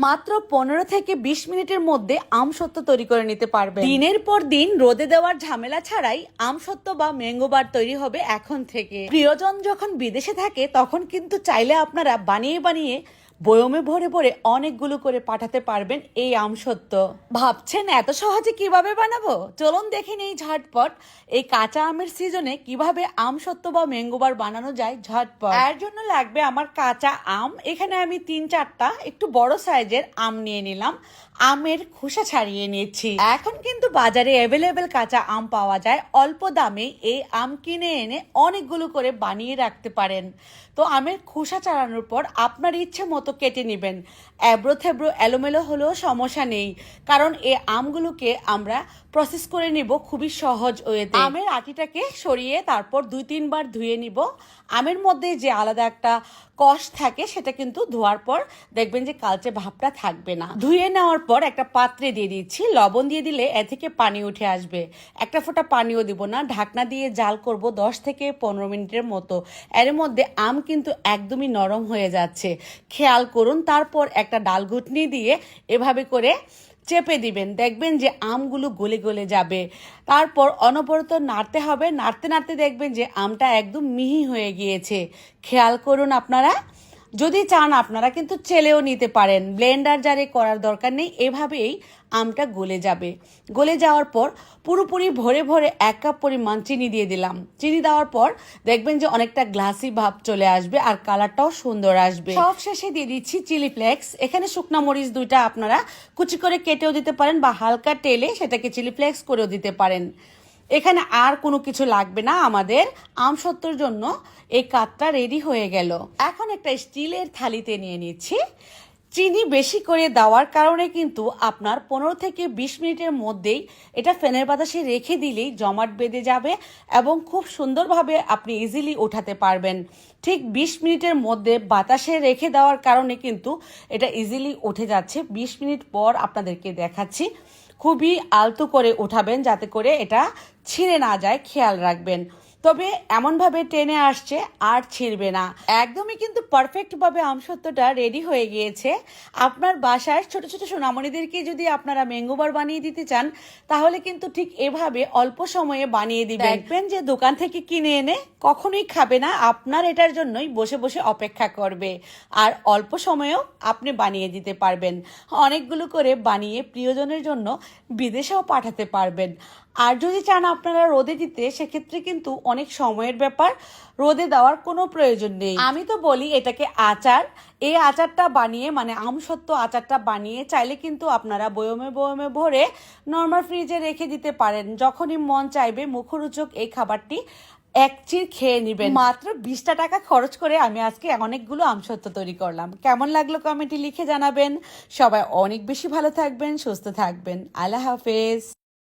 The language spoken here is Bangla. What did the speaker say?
মাত্র 15 থেকে 20 মিনিটের মধ্যে আমসত্ত্ব তৈরি করে নিতে পারবেন। দিনের পর দিন রোদে দেওয়ার ঝামেলা ছাড়াই আমসত্ত্ব বা ম্যাঙ্গো বার তৈরি হবে এখন থেকে। প্রিয়জন যখন বিদেশে থাকে তখন কিন্তু চাইলে আপনারা বানিয়ে বানিয়ে বয়মে ভরে ভরে অনেকগুলো করে পাঠাতে পারবেন এই আমসত্ত্ব। ভাবছেন এত সহজে কিভাবে বানাবো? চলুন দেখে নেই ঝটপট এই কাঁচা আমের সিজনে কিভাবে আমসত্ত্ব বা ম্যাঙ্গো বার বানানো যায় ঝটপট। এর জন্য লাগবে আমার কাঁচা আম। এখানে আমি 3-4টা একটু বড় সাইজের আম নিয়ে নিলাম। আমের খোসা ছাড়িয়ে নিয়েছি। এখন কিন্তু বাজারে অ্যাভেলেবেল কাঁচা আম পাওয়া যায় অল্প দামে। এই আম কিনে এনে অনেকগুলো করে বানিয়ে রাখতে পারেন। তো আমের খোসা ছাড়ানোর পর আপনার ইচ্ছে মতো কেটে নেবেন। এবড়ো থেবড়ো এলোমেলো হলেও সমস্যা নেই, কারণ এই আমগুলোকে আমরা প্রসেস করে নিব খুবই সহজ ওয়েতে। আমের আটিটাকে সরিয়ে তারপর 2-3 বার ধুয়ে নিব। আমের মধ্যে যে আলাদা একটা কষ থাকে সেটা কিন্তু ধোয়ার পর দেখবেন যে কালচে ভাবটা থাকবে না। ধুয়ে নেওয়ার পর একটা পাত্রে দিয়ে দিচ্ছি। লবণ দিয়ে দিলে এ থেকে পানি উঠে আসবে। একটা ফোঁটা পানিও দিব না, ঢাকনা দিয়ে জাল করব 10 থেকে 15 মিনিটের মতো। এর মধ্যে আম কিন্তু একদমই নরম হয়ে যাচ্ছে, খেয়াল করুন। তারপর একটা ডাল ঘুটনি দিয়ে এভাবে করে চেপে দিবেন, দেখবেন যে আমগুলো গলে গলে যাবে। তারপর অনবরত নাড়তে হবে। নাড়তে নাড়তে দেখবেন যে আমটা একদম মিহি হয়ে গিয়েছে। খেয়াল করুন আপনারা। যদি চান আপনারা কিন্তু চেলেও নিতে পারেন, ব্লেন্ডার জারে করার দরকার নেই। এভাবেই আমটা গলে যাবে। গলে যাওয়ার পর পুরোপুরি ভরে ভরে 1 কাপ পরিমাণ চিনি দিয়ে দিলাম। চিনি দেওয়ার পর দেখবেন যে অনেকটা গ্লাসি ভাব চলে আসবে আর কালারটাও সুন্দর আসবে। সব শেষে দিয়ে দিচ্ছি চিলি ফ্লেক্স। এখানে শুকনা মরিচ 2টা আপনারা কুচি করে কেটেও দিতে পারেন বা হালকা তেলে সেটাকে চিলি ফ্লেক্স করেও দিতে পারেন। এখানে আর কোনো কিছু লাগবে না। আমাদের আমসত্ত্বর জন্য এই কাপটা রেডি হয়ে গেল। এখন একটা স্টিলের থালিতে নিয়ে নিচ্ছি। চিনি বেশি করে দেওয়ার কারণে কিন্তু আপনার 15 থেকে 20 মিনিটের মধ্যেই এটা ফ্যানের বাতাসে রেখে দিলেই জমাট বেঁধে যাবে এবং খুব সুন্দরভাবে আপনি ইজিলি ওঠাতে পারবেন। ঠিক 20 মিনিটের মধ্যে বাতাসে রেখে দেওয়ার কারণে কিন্তু এটা ইজিলি উঠে যাচ্ছে। 20 মিনিট পর আপনাদেরকে দেখাচ্ছি। খুবই আলতো করে উঠাবেন যাতে করে এটা ছিঁড়ে না যায়, খেয়াল রাখবেন। তবে এমনভাবে টেনে আসছে আর ছিঁড়বে না। একদমই কিন্তু পারফেক্টভাবে আমসত্ত্বটা রেডি হয়ে গিয়েছে। আপনার বাসার ছোট ছোট সোনামণিদেরকে যদি আপনারা ম্যাঙ্গো বার বানিয়ে দিতে চান তাহলে কিন্তু ঠিক এভাবে অল্প সময়ে বানিয়ে দিবেন। দেখবেন যে দোকান থেকে কিনে এনে কখনোই খাবে না, আপনার এটার জন্যই বসে বসে অপেক্ষা করবে। আর অল্প সময়েও আপনি বানিয়ে দিতে পারবেন। অনেকগুলো করে বানিয়ে প্রিয়জনের জন্য বিদেশেও পাঠাতে পারবেন। আর যদি চান আপনারা রোদে দিতে, সেক্ষেত্রে কিন্তু অনেক সময়ের ব্যাপার, রোদে দেওয়ার কোনো প্রয়োজন নেই। আমি তো বলি এটাকে আচার। এই আচারটা বানিয়ে মানে আমসত্ত্ব আচারটা বানিয়ে চাইলে কিন্তু আপনারা বয়মে বয়মে ভরে নর্মাল ফ্রিজে রেখে দিতে পারেন। যখনই মন চাইবে মুখরোচক এই খাবারটি এক চির খেয়ে নেবেন। মাত্র 20টা টাকা খরচ করে আমি আজকে অনেকগুলো আমসত্ত্ব তৈরি করলাম। কেমন লাগলো কমেন্টে লিখে জানাবেন। সবাই অনেক বেশি ভালো থাকবেন, সুস্থ থাকবেন। আল্লাহ হাফেজ।